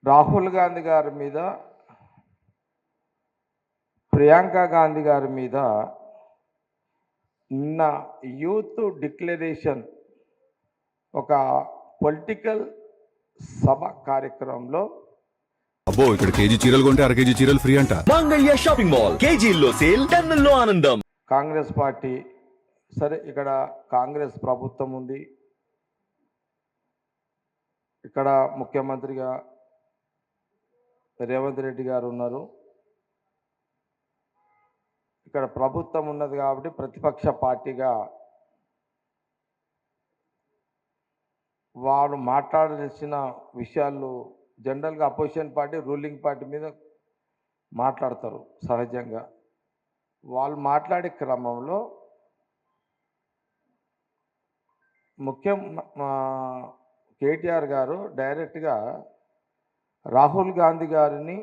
రాహుల్ గాంధీ గారి మీద, ప్రియాంక గాంధీ గారి మీద నిన్న యూత్ డిక్లరేషన్ ఒక పొలిటికల్ సభ కార్యక్రమంలో అబ్బో ఇక్కడ కేజీ చీరలు కొంటే అర కేజీ చీరలు ఫ్రీ అంట. మంగళ్య షాపింగ్ మాల్, కేజీల్లో సేల్, టన్నుల్లో ఆనందం. కాంగ్రెస్ పార్టీ, సరే ఇక్కడ కాంగ్రెస్ ప్రభుత్వం ఉంది, ఇక్కడ ముఖ్యమంత్రిగా రేవంత్ రెడ్డి గారు ఉన్నారు, ఇక్కడ ప్రభుత్వం ఉన్నది కాబట్టి ప్రతిపక్ష పార్టీగా వారు మాట్లాడాల్సిన విషయాలు జనరల్గా అపోజిషన్ పార్టీ రూలింగ్ పార్టీ మీద మాట్లాడతారు సహజంగా. వాళ్ళు మాట్లాడే క్రమంలో కేటీఆర్ గారు డైరెక్ట్గా రాహుల్ గాంధీ గారిని,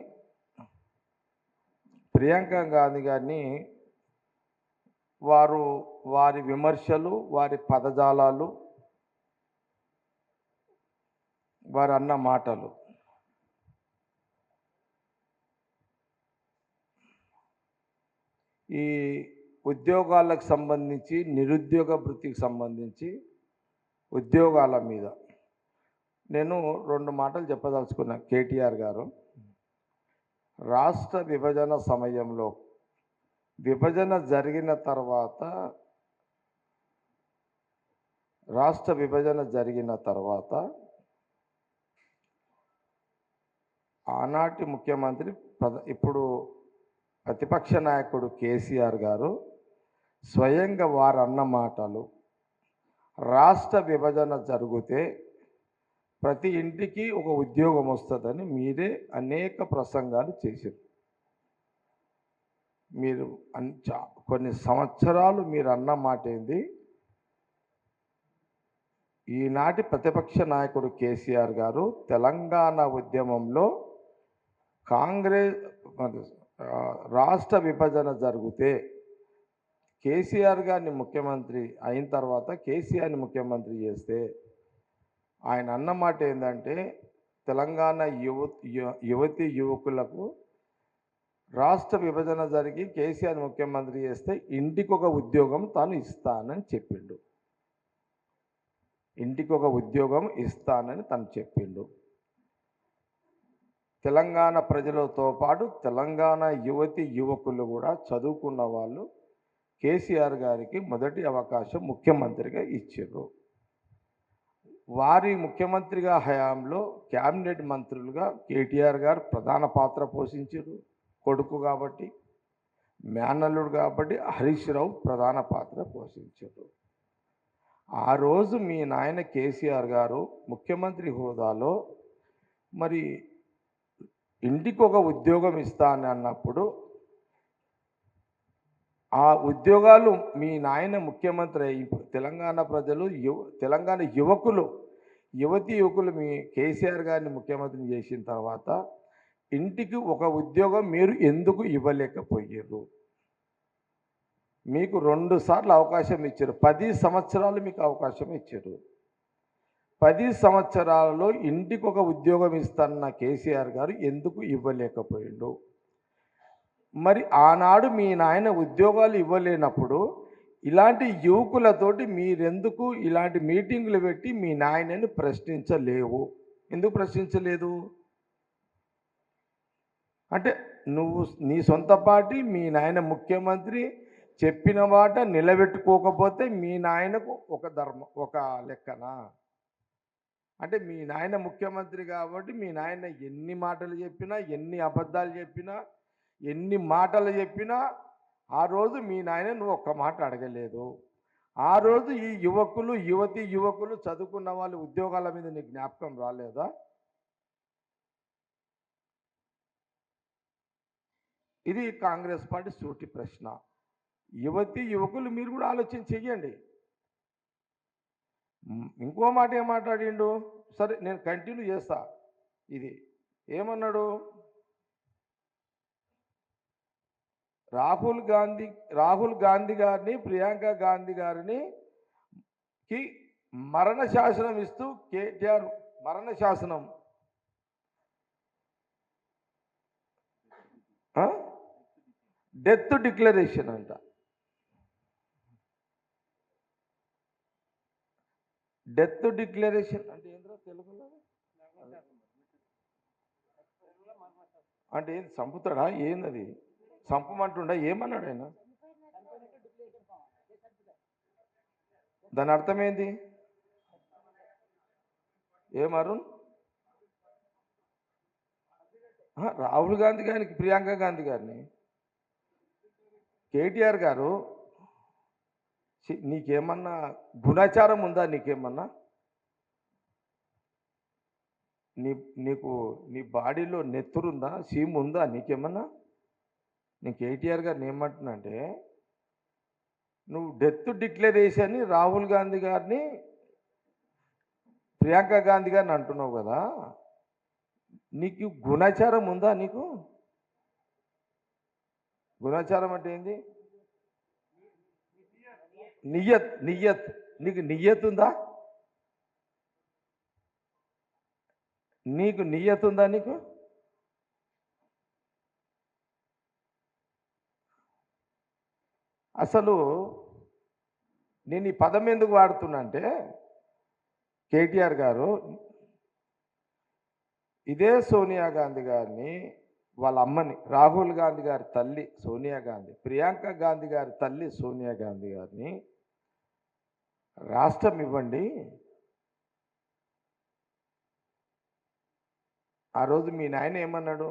ప్రియాంక గాంధీ గారిని వారి విమర్శలు, వారి పదజాలాలు, వారు అన్న మాటలు ఈ ఉద్యోగాలకు సంబంధించి, నిరుద్యోగ వృత్తికి సంబంధించి ఉద్యోగాల మీద నేను 2 మాటలు చెప్పదలుచుకున్నా. కేటీఆర్ గారు రాష్ట్ర విభజన సమయంలో, విభజన జరిగిన తర్వాత ఆనాటి ముఖ్యమంత్రి ఇప్పుడు ప్రతిపక్ష నాయకుడు కేసీఆర్ గారు స్వయంగా వారు అన్న మాటలు, రాష్ట్ర విభజన జరిగితే ప్రతి ఇంటికి ఒక ఉద్యోగం వస్తుందని మీరే అనేక ప్రసంగాలు చేశారు. మీరు కొన్ని సంవత్సరాలు మీరు అన్న మాట ఏంది, ఈనాటి ప్రతిపక్ష నాయకుడు కేసీఆర్ గారు తెలంగాణ ఉద్యమంలో రాష్ట్ర విభజన జరిగితే కేసీఆర్ గారిని ముఖ్యమంత్రి అయిన తర్వాత కేసీఆర్ని ముఖ్యమంత్రి చేస్తే ఆయన అన్నమాట ఏంటంటే తెలంగాణ యువతి యువకులకు రాష్ట్ర విభజన జరిగి కేసీఆర్ ముఖ్యమంత్రి చేస్తే ఇంటికి ఒక ఉద్యోగం తాను ఇస్తానని చెప్పిండు. ఇంటికి ఒక ఉద్యోగం ఇస్తానని తను చెప్పిండు. తెలంగాణ ప్రజలతో పాటు తెలంగాణ యువతి యువకులు కూడా చదువుకున్న వాళ్ళు కేసీఆర్ గారికి మొదటి అవకాశం ముఖ్యమంత్రిగా ఇచ్చారు. వారి ముఖ్యమంత్రిగా హయాంలో క్యాబినెట్ మంత్రులుగా కేటీఆర్ గారు ప్రధాన పాత్ర పోషించారు. కొడుకు కాబట్టి, మేనల్లుడు కాబట్టి హరీష్ రావు ప్రధాన పాత్ర పోషించారు. ఆ రోజు మీ నాయన కేసీఆర్ గారు ముఖ్యమంత్రి హోదాలో మరి ఇంటికి ఒక ఉద్యోగం ఇస్తానని అన్నప్పుడు ఆ ఉద్యోగాలు మీ నాయన ముఖ్యమంత్రి అయ్యి తెలంగాణ ప్రజలు, తెలంగాణ యువతి యువకులు మీ కేసీఆర్ గారిని ముఖ్యమంత్రిని చేసిన తర్వాత ఇంటికి ఒక ఉద్యోగం మీరు ఎందుకు ఇవ్వలేకపోయారు? మీకు 2 సార్లు అవకాశం ఇచ్చారు. 10 సంవత్సరాలు మీకు అవకాశం ఇచ్చారు. 10 సంవత్సరాలలో ఇంటికి ఒక ఉద్యోగం ఇస్తానన్న కేసీఆర్ గారు ఎందుకు ఇవ్వలేకపోయిండు? మరి ఆనాడు మీ నాయన ఉద్యోగాలు ఇవ్వలేనప్పుడు ఇలాంటి యువకులతోటి మీరెందుకు ఇలాంటి మీటింగులు పెట్టి మీ నాయనని ప్రశ్నించలేవు? ఎందుకు ప్రశ్నించలేదు? అంటే నువ్వు నీ సొంత పార్టీ, మీ నాయన ముఖ్యమంత్రి చెప్పిన మాట నిలబెట్టుకోకపోతే మీ నాయనకు ఒక లెక్కనా? అంటే మీ నాయన ముఖ్యమంత్రి కాబట్టి మీ నాయన ఎన్ని మాటలు చెప్పినా, ఎన్ని అబద్ధాలు చెప్పినా, ఎన్ని మాటలు చెప్పినా ఆ రోజు మీ నాయన నువ్వు ఒక్క మాట అడగలేదు. ఆ రోజు ఈ యువతి యువకులు చదువుకున్న వాళ్ళు ఉద్యోగాల మీద నీకు జ్ఞాపకం రాలేదా? ఇది కాంగ్రెస్ పార్టీ సూటి ప్రశ్న. యువతి యువకులు మీరు కూడా ఆలోచన చెయ్యండి. ఇంకో మాట ఏం మాట్లాడిండు? సరే నేను కంటిన్యూ చేస్తా. ఇది ఏమన్నాడు? రాహుల్ గాంధీ గారిని, ప్రియాంక గాంధీ గారిని మరణ శాసనం ఇస్తూ కేటీఆర్ మరణ శాసనం డెత్ డిక్లరేషన్ అంట. డెత్ డిక్లరేషన్ అంటే ఏంద్రా తెలుగులో? అంటే ఏంది, చంపుతాడా ఏందది? చంపమంటుండా ఏమన్నాడు ఆయన? దాని అర్థం ఏంది? ఏం అరుణ్? రాహుల్ గాంధీ గారికి ప్రియాంక గాంధీ గారిని కేటీఆర్ గారు నీకేమన్నా గుణాచారం ఉందా? నీకేమన్నా నీకు నీ బాడీలో నెత్తురుందా? సీమ్ ఉందా నీకేమన్నా? నేను కేటీఆర్ గారిని ఏమంటున్నా అంటే, నువ్వు డెత్ డిక్లరేషన్ రాహుల్ గాంధీ గారిని ప్రియాంక గాంధీ గారిని అంటున్నావు కదా, నీకు గుణాచారం ఉందా? నీకు గుణాచారం అంటే ఏంది? నియత్ నియత్ నీకు నియత్ ఉందా? నీకు నియత్ ఉందా? నీకు అసలు నేను ఈ పదం ఎందుకు వాడుతున్నా అంటే, కేటీఆర్ గారు ఇదే సోనియా గాంధీ గారిని, వాళ్ళ అమ్మని, రాహుల్ గాంధీ గారి తల్లి సోనియా గాంధీ, ప్రియాంక గాంధీ గారి తల్లి సోనియా గాంధీ గారిని రాష్ట్రం ఇవ్వండి, ఆ రోజు మీ నాయన ఏమన్నాడు?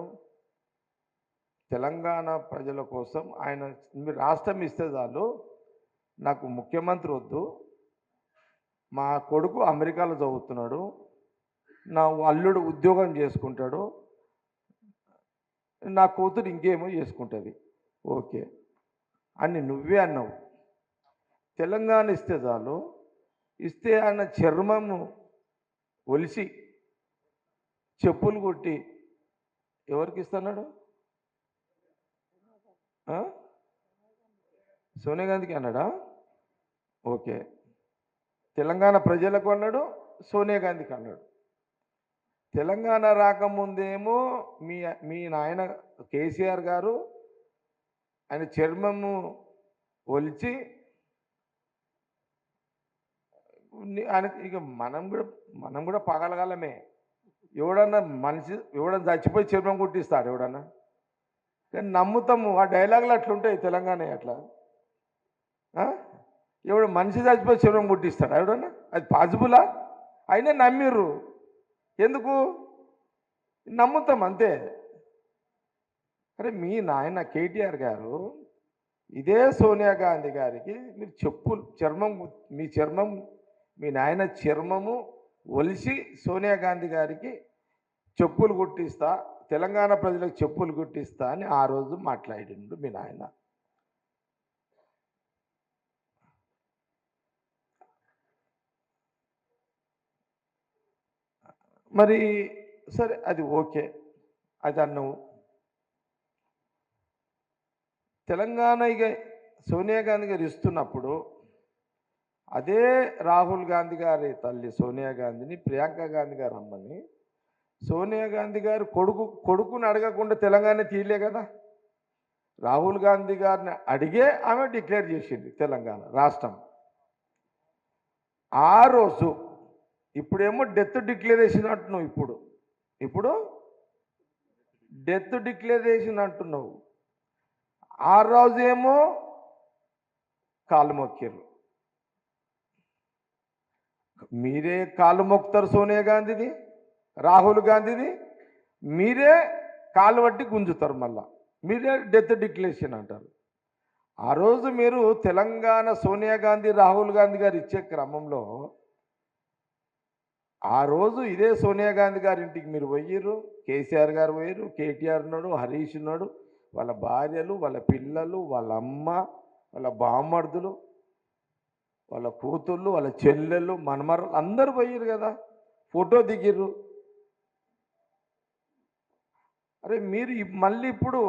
తెలంగాణ ప్రజల కోసం ఆయన మీరు రాష్ట్రం ఇస్తే చాలు, నాకు ముఖ్యమంత్రి వద్దు, మా కొడుకు అమెరికాలో చదువుతున్నాడు, నా అల్లుడు ఉద్యోగం చేసుకుంటాడు, నా కూతురు ఇంకేమో చేసుకుంటుంది, ఓకే అని నువ్వే అన్నావు. తెలంగాణ ఇస్తే చాలు, ఇస్తే ఆయన చర్మము ఒలిసి చెప్పులు కొట్టి ఎవరికి ఇస్తున్నాడు? సోనియా గాంధీకి అన్నాడా? ఓకే, తెలంగాణ ప్రజలకు అన్నాడు, సోనియా గాంధీకి అన్నాడు. తెలంగాణ రాకముందేమో మీ మీ నాయన కేసీఆర్ గారు ఆయన చర్మము ఒలిచి ఆయన, ఇక మనం కూడా పగలగలమే. ఎవడన్నా ఎవడన్నా చచ్చిపోయి చర్మం కుట్టిస్తాడు ఎవడన్నా? కానీ నమ్ముతాము, ఆ డైలాగులు అట్లుంటాయి తెలంగాణ అట్లా. ఎవడు మనిషి చచ్చిపోయి చర్మం కుట్టిస్తాడు ఎవడన్నా? అది పాసిబులా? అయినా నమ్మిర్రు ఎందుకు? నమ్ముతాం అంతే. అరే మీ నాయన కేటీఆర్ గారు ఇదే సోనియా గాంధీ గారికి మీరు చర్మం మీ నాయన చర్మము ఒలిసి సోనియా గాంధీ గారికి చెప్పులు కుట్టిస్తా, తెలంగాణ ప్రజలకు చెప్పులు కుట్టిస్తా అని ఆ రోజు మాట్లాడిండు మీ నాయన. మరి సరే, అది ఓకే, అది అన్నావు. తెలంగాణ ఇక సోనియా గాంధీ గారు ఇస్తున్నప్పుడు అదే రాహుల్ గాంధీ గారి తల్లి సోనియా గాంధీని ప్రియాంక గాంధీ గారు అమ్మని, సోనియా గాంధీ గారు కొడుకుని అడగకుండా తెలంగాణ తీయలే కదా. రాహుల్ గాంధీ గారిని అడిగే ఆమె డిక్లేర్ చేసింది తెలంగాణ రాష్ట్రం. ఆ రోజు ఇప్పుడేమో డెత్ డిక్లరేషన్ అంటున్నావు, ఇప్పుడు డెత్ డిక్లరేషన్ అంటున్నావు. ఆ రోజేమో కాళ్ళు మొక్కారు. మీరే కాళ్ళు మొక్కుతారు సోనియా గాంధీది, రాహుల్ గాంధీది, మీరే కాళ్ళు పట్టి గుంజుతారు, మళ్ళా మీరే డెత్ డిక్లరేషన్ అంటారు. ఆ రోజు మీరు తెలంగాణ సోనియా గాంధీ రాహుల్ గాంధీ గారు ఇచ్చే క్రమంలో ఆ రోజు ఇదే సోనియా గాంధీ గారి ఇంటికి మీరు పోయిర్రు, కేసీఆర్ గారు పోయారు, కేటీఆర్ ఉన్నాడు, హరీష్ ఉన్నాడు, వాళ్ళ భార్యలు, వాళ్ళ పిల్లలు, వాళ్ళ అమ్మ, వాళ్ళ బామ్మర్దులు, వాళ్ళ కూతుళ్ళు, వాళ్ళ చెల్లెళ్ళు, మనమరు అందరూ పోయారు కదా, ఫోటో దిగిర్రు. అరే మీరు మళ్ళీ ఇప్పుడు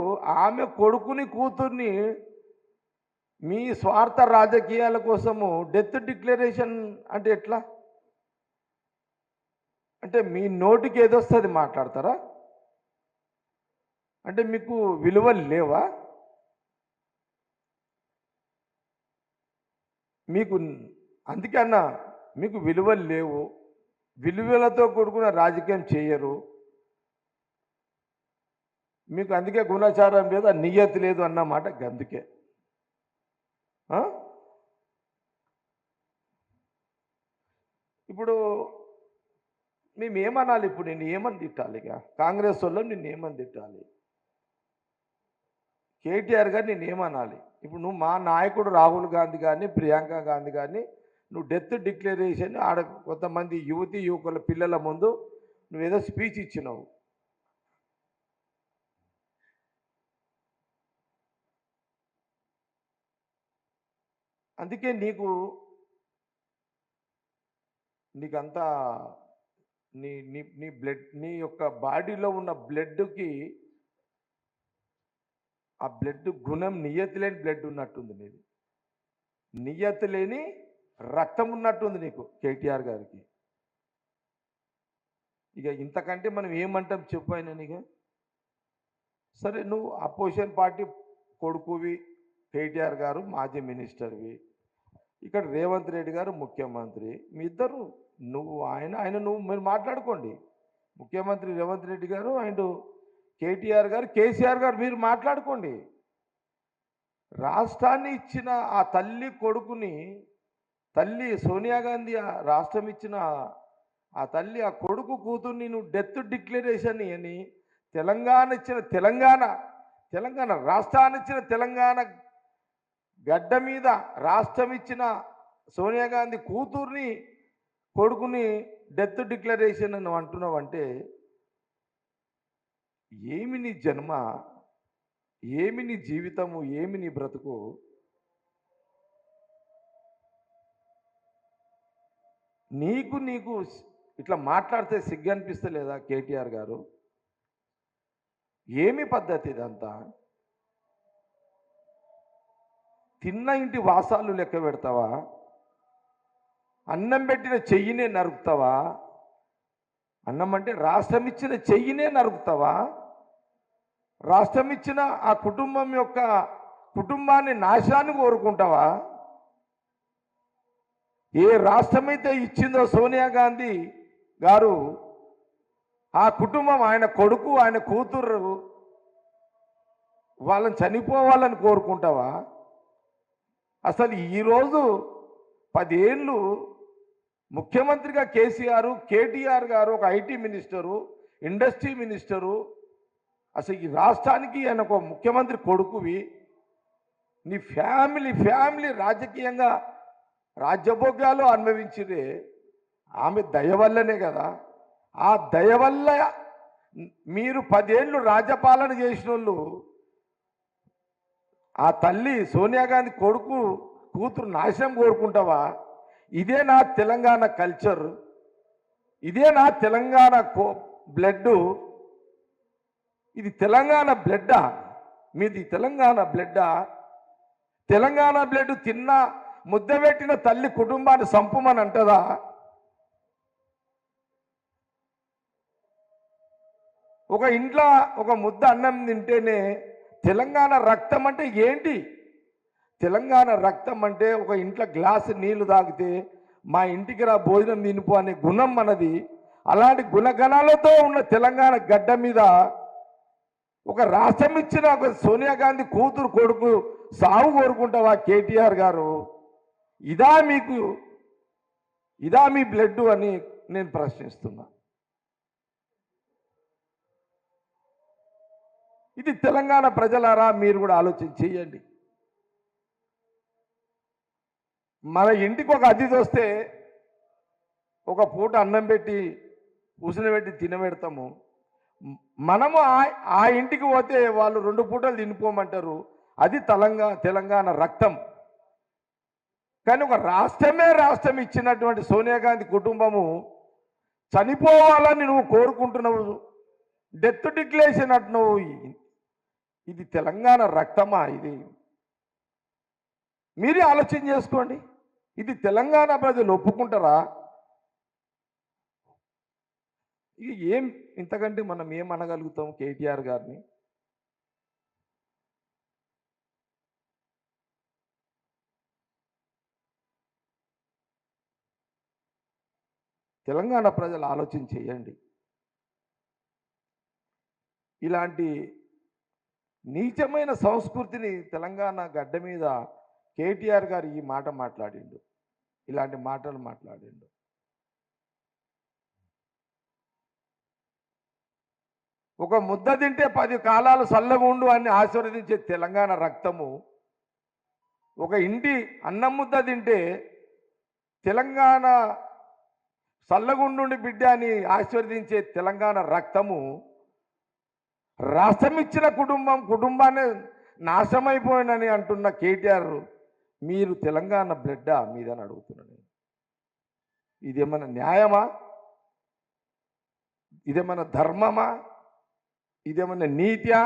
ఆమె కొడుకుని కూతుర్ని మీ స్వార్థ రాజకీయాల కోసము డెత్ డిక్లరేషన్ అంటే ఎట్లా? అంటే మీ నోటికి ఏదొస్తుంది మాట్లాడతారా? అంటే మీకు విలువలు లేవా? మీకు అందుకే అన్న మీకు విలువలు లేవు, విలువలతో కూడుకున్న రాజకీయం చేయరు, మీకు అందుకే గుణాచారం లేదు, నియతి లేదు అన్నమాట. అందుకే ఇప్పుడు మేమేమనాలి? ఇప్పుడు నేను ఏమని తిట్టాలి? ఇక కాంగ్రెస్ వాళ్ళు నిన్ను ఏమని తిట్టాలి? కేటీఆర్ గారు నేను ఏమనాలి? ఇప్పుడు నువ్వు మా నాయకుడు రాహుల్ గాంధీ కానీ ప్రియాంక గాంధీ కానీ నువ్వు డెత్ డిక్లరేషన్ ఆడ కొంతమంది యువతి యువకుల పిల్లల ముందు నువ్వేదో స్పీచ్ ఇచ్చినావు. అందుకే నీకంతా నీ నీ నీ బ్లడ్, నీ యొక్క బాడీలో ఉన్న బ్లడ్కి ఆ బ్లడ్ గుణం నియతి లేని బ్లడ్ ఉన్నట్టుంది నీది, నియతి లేని రక్తం ఉన్నట్టుంది నీకు కేటీఆర్ గారికి. ఇక ఇంతకంటే మనం ఏమంటాం చెప్పు ఆయన? ఇక సరే, నువ్వు అపోజిషన్ పార్టీ కొడుకువి, కేటీఆర్ గారు మాజీ మినిస్టర్వి, ఇక్కడ రేవంత్ రెడ్డి గారు ముఖ్యమంత్రి, మీ ఇద్దరు నువ్వు మీరు మాట్లాడుకోండి. ముఖ్యమంత్రి రేవంత్ రెడ్డి గారు అండ్ కేటీఆర్ గారు, కేసీఆర్ గారు మీరు మాట్లాడుకోండి. రాష్ట్రాన్ని ఇచ్చిన ఆ తల్లి కొడుకుని, తల్లి సోనియా గాంధీ రాష్ట్రం ఇచ్చిన ఆ తల్లి ఆ కొడుకు కూతుర్ని నువ్వు డెత్ డిక్లరేషన్ అని తెలంగాణ రాష్ట్రాన్ని ఇచ్చిన తెలంగాణ గడ్డ మీద రాష్ట్రం ఇచ్చిన సోనియా గాంధీ కూతుర్ని కొడుకుని డెత్ డిక్లరేషన్ అని అంటున్నావు అంటే ఏమి నీ జన్మ, ఏమి నీ జీవితము, ఏమి నీ బ్రతుకు? నీకు ఇట్లా మాట్లాడితే సిగ్గు అనిపిస్తలేదా కేటీఆర్ గారు? ఏమి పద్ధతి ఇదంతా? తిన్న ఇంటి వాసాలు లెక్క పెడతావా? అన్నం పెట్టిన చెయ్యినే నరుకుతావా? అన్నం అంటే రాష్ట్రం ఇచ్చిన చెయ్యినే నరుకుతావా? రాష్ట్రం ఇచ్చిన ఆ కుటుంబాన్ని నాశనాన్ని కోరుకుంటావా? ఏ రాష్ట్రమైతే ఇచ్చిందో సోనియా గాంధీ గారు, ఆ కుటుంబం, ఆయన కొడుకు, ఆయన కూతురు వాళ్ళని చనిపోవాలని కోరుకుంటావా? అసలు ఈరోజు 10 ఏళ్ళు ముఖ్యమంత్రిగా కేటీఆర్ గారు ఒక ఐటీ మినిస్టరు, ఇండస్ట్రీ మినిస్టరు, అసలు ఈ రాష్ట్రానికి ఆయన ఒక ముఖ్యమంత్రి కొడుకువి. నీ ఫ్యామిలీ రాజకీయంగా రాజ్యభోగ్యాలు అనుభవించిరే ఆమె దయ వల్లనే కదా. ఆ దయ వల్ల మీరు 10 ఏళ్ళు రాజ్యపాలన చేసిన వాళ్ళు, ఆ తల్లి సోనియా గాంధీ కూతురు నాశనం కోరుకుంటావా? ఇదే నా తెలంగాణ కల్చర్, ఇదే నా తెలంగాణ బ్లడ్. ఇది తెలంగాణ బ్లడ్డా మీది? తెలంగాణ బ్లడ్డా? తెలంగాణ బ్లడ్ తిన్న ముద్ద పెట్టిన తల్లి కుటుంబాన్ని సంపుమని అంటదా? ఒక ఇంట్లో ఒక ముద్ద అన్నం తింటేనే తెలంగాణ రక్తం అంటే ఏంటి? తెలంగాణ రక్తం అంటే ఒక ఇంట్లో గ్లాసు నీళ్లు తాగితే మా ఇంటికి రా భోజనం తినిపో అనే గుణం మనది. అలాంటి గుణగణాలతో ఉన్న తెలంగాణ గడ్డ మీద ఒక రాష్ట్రం ఇచ్చిన ఒక సోనియా గాంధీ కూతురు కొడుకు సాగు కోరుకుంటావా కేటీఆర్ గారు? ఇదా మీ బ్లడ్ అని నేను ప్రశ్నిస్తున్నా. ఇది తెలంగాణ ప్రజలారా మీరు కూడా ఆలోచన చేయండి. మన ఇంటికి ఒక అతిథి వస్తే ఒక పూట అన్నం పెట్టి కూసునబెట్టి తినబెడతాము. మనము ఆ ఇంటికి పోతే వాళ్ళు 2 పూటలు తినిపోమంటారు. అది తెలంగాణ రక్తం. కానీ ఒక రాష్ట్రం ఇచ్చినటువంటి సోనియా గాంధీ కుటుంబము చనిపోవాలని నువ్వు కోరుకుంటున్నావు, డెత్ డిక్లరేషన్ అంటున్నావు. ఇది తెలంగాణ రక్తమా? ఇది మీరే ఆలోచన చేసుకోండి. ఇది తెలంగాణ ప్రజలు ఒప్పుకుంటారా? ఇక ఇంతకంటే మనం ఏమనగలుగుతాం కేటీఆర్ గారిని? తెలంగాణ ప్రజలు ఆలోచన చేయండి. ఇలాంటి నీచమైన సంస్కృతిని తెలంగాణ గడ్డ మీద కేటీఆర్ గారు ఈ మాట మాట్లాడిండు, ఇలాంటి మాటలు మాట్లాడిండు. ఒక ముద్ద తింటే 10 కాలాలు చల్లగా ఉండు అని ఆశీర్వదించే తెలంగాణ రక్తము, ఒక ఇంటి అన్నం ముద్ద తింటే తెలంగాణ చల్లగుండు బిడ్డ అని ఆశీర్వదించే తెలంగాణ రక్తము, రాష్ట్రం ఇచ్చిన కుటుంబాన్ని నాశనమైపోయినని అంటున్న కేటీఆర్, మీరు తెలంగాణ బిడ్డ మీదని అడుగుతున్నాను. ఇదేమన్నా న్యాయమా? ఇదేమన్నా ధర్మమా? ఇదేమన్నా నీత్యా?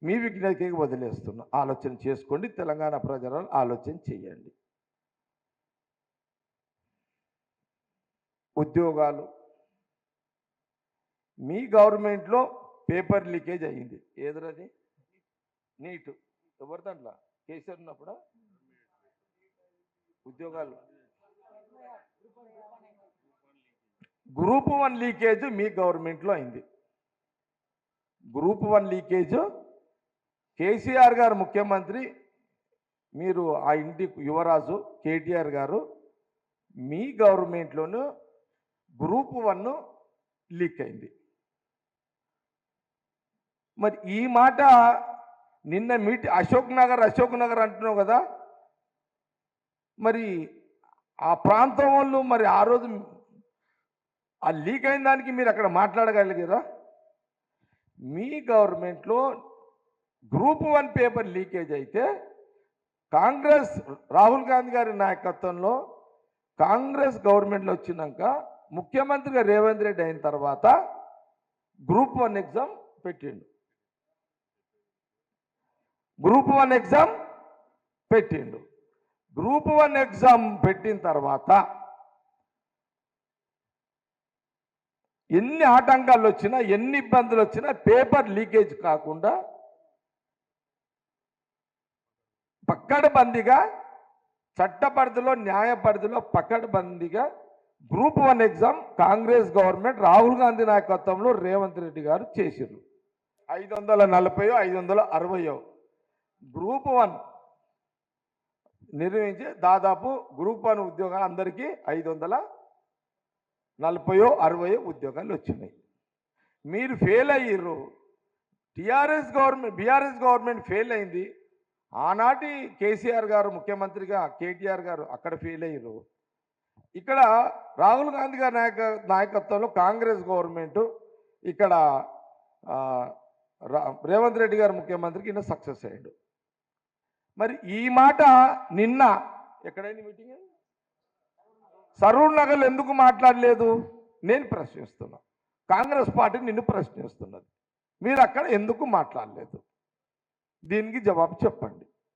మీ విజ్ఞతకి వదిలేస్తున్నా. ఆలోచన చేసుకోండి, తెలంగాణ ప్రజలు ఆలోచన చేయండి. ఉద్యోగాలు, మీ గవర్నమెంట్లో పేపర్ లీకేజ్ అయ్యింది. ఏదరది? నీట్. ఎవరి దాంట్లో? కేసీఆర్ ఉన్నప్పుడు ఉద్యోగాలు గ్రూప్ 1 లీకేజ్ మీ గవర్నమెంట్లో అయింది. గ్రూప్ 1 లీకేజ్ కేసీఆర్ గారు ముఖ్యమంత్రి, మీరు ఆ ఇంటి యువరాజు కేటీఆర్ గారు, మీ గవర్నమెంట్లోనూ గ్రూప్ 1 లీక్ అయింది. మరి ఈ మాట నిన్న అశోక్ నగర్ అంటున్నావు కదా, మరి ఆ ప్రాంతం వాళ్ళు మరి ఆ రోజు ఆ లీక్ అయిన దానికి మీరు అక్కడ మాట్లాడగలిగారా? మీ గవర్నమెంట్లో గ్రూప్ 1 పేపర్ లీకేజ్ అయితే కాంగ్రెస్ రాహుల్ గాంధీ గారి నాయకత్వంలో కాంగ్రెస్ గవర్నమెంట్లో వచ్చినాక ముఖ్యమంత్రిగా రేవంత్ రెడ్డి అయిన తర్వాత గ్రూప్ 1 ఎగ్జామ్ పెట్టిండు. గ్రూప్ 1 ఎగ్జామ్ పెట్టిండు. గ్రూప్ 1 ఎగ్జామ్ పెట్టిన తర్వాత ఎన్ని ఆటంకాలు వచ్చినా, ఎన్ని ఇబ్బందులు వచ్చినా పేపర్ లీకేజ్ కాకుండా పక్కడబందీగా, చట్ట పరిధిలో, న్యాయ పరిధిలో పక్కడబందీగా group 1 exam Congress government Rahul Gandhi నాయకత్వంలో రేవంత్ రెడ్డి గారు చేసిర్రు. 540 560 గ్రూప్ 1 నిర్వహించి దాదాపు గ్రూప్ 1 ఉద్యోగాలు అందరికీ 540 60 ఉద్యోగాలు వచ్చినాయి. మీరు ఫెయిల్ అయ్యారు. బీఆర్ఎస్ గవర్నమెంట్ ఫెయిల్ అయింది. ఆనాటి కేసీఆర్ గారు ముఖ్యమంత్రిగా, కేటీఆర్ గారు అక్కడ ఫెయిల్ అయ్యారు. ఇక్కడ రాహుల్ గాంధీ గారి నాయకత్వంలో కాంగ్రెస్ గవర్నమెంట్, ఇక్కడ రేవంత్ రెడ్డి గారు ముఖ్యమంత్రికి ఈయన సక్సెస్ అయ్యాడు. మరి ఈ మాట నిన్న ఎక్కడైనా మీటింగ్ సరూర్ నగర్లో ఎందుకు మాట్లాడలేదు? నేను ప్రశ్నిస్తున్నా. కాంగ్రెస్ పార్టీ నిన్ను ప్రశ్నిస్తున్నది. మీరు అక్కడ ఎందుకు మాట్లాడలేదు? దీనికి జవాబు చెప్పండి.